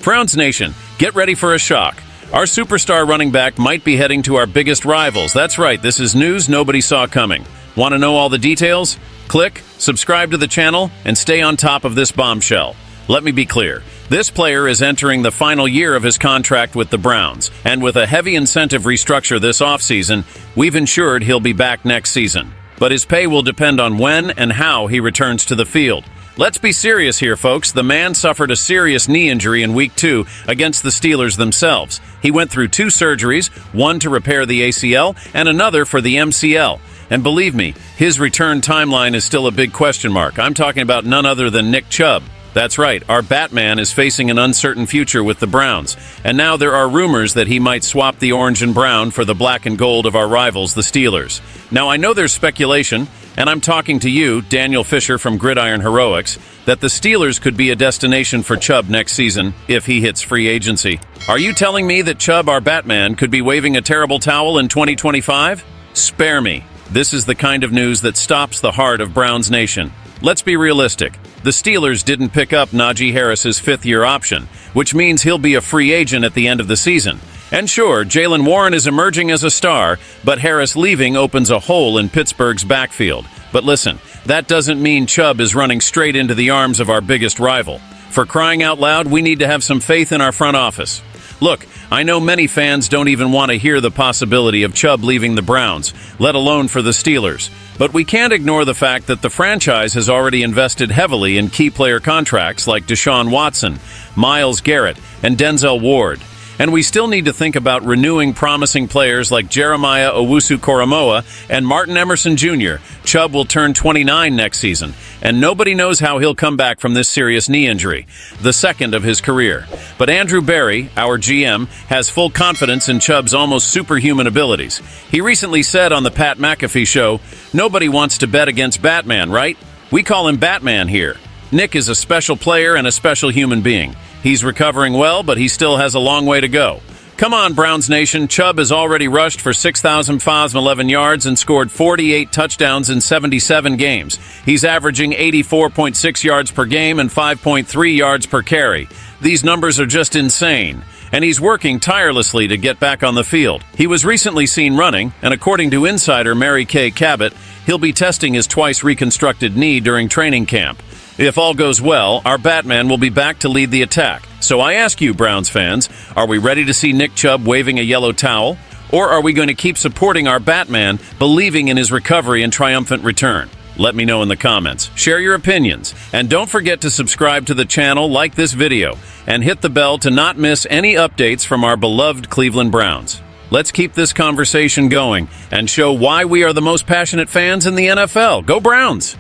Browns Nation, get ready for a shock. Our superstar running back might be heading to our biggest rivals. That's right, this is news nobody saw coming. Want to know all the details? Click, subscribe to the channel, and stay on top of this bombshell. Let me be clear. This player is entering the final year of his contract with the Browns, and with a heavy incentive restructure this offseason, we've ensured he'll be back next season. But his pay will depend on when and how he returns to the field. Let's be serious here, folks. The man suffered a serious knee injury in Week 2 against the Steelers themselves. He went through 2 surgeries, one to repair the ACL and another for the MCL. And believe me, his return timeline is still a big question mark. I'm talking about none other than Nick Chubb. That's right, our Batman is facing an uncertain future with the Browns. And now there are rumors that he might swap the orange and brown for the black and gold of our rivals, the Steelers. Now, I know there's speculation, and I'm talking to you, Daniel Fisher from Gridiron Heroics, that the Steelers could be a destination for Chubb next season if he hits free agency. Are you telling me that Chubb, our Batman, could be waving a terrible towel in 2025? Spare me. This is the kind of news that stops the heart of Browns Nation. Let's be realistic. The Steelers didn't pick up Najee Harris's 5th-year option, which means he'll be a free agent at the end of the season. And sure, Jaylen Warren is emerging as a star, but Harris leaving opens a hole in Pittsburgh's backfield. But listen, that doesn't mean Chubb is running straight into the arms of our biggest rival. For crying out loud, we need to have some faith in our front office. Look, I know many fans don't even want to hear the possibility of Chubb leaving the Browns, let alone for the Steelers. But we can't ignore the fact that the franchise has already invested heavily in key player contracts like Deshaun Watson, Myles Garrett, and Denzel Ward. And we still need to think about renewing promising players like Jeremiah Owusu-Koramoah and Martin Emerson Jr. Chubb will turn 29 next season, and nobody knows how he'll come back from this serious knee injury, the second of his career. But Andrew Berry, our GM, has full confidence in Chubb's almost superhuman abilities. He recently said on the Pat McAfee show, "Nobody wants to bet against Batman, right? We call him Batman here. Nick is a special player and a special human being. He's recovering well, but he still has a long way to go. Come on, Browns Nation. Chubb has already rushed for 6,511 yards and scored 48 touchdowns in 77 games. He's averaging 84.6 yards per game and 5.3 yards per carry. These numbers are just insane. And he's working tirelessly to get back on the field. He was recently seen running, and according to insider Mary Kay Cabot, he'll be testing his twice-reconstructed knee during training camp. If all goes well, our Batman will be back to lead the attack. So I ask you, Browns fans, are we ready to see Nick Chubb waving a yellow towel? Or are we going to keep supporting our Batman, believing in his recovery and triumphant return? Let me know in the comments. Share your opinions. And don't forget to subscribe to the channel, like this video, and hit the bell to not miss any updates from our beloved Cleveland Browns. Let's keep this conversation going and show why we are the most passionate fans in the NFL. Go Browns!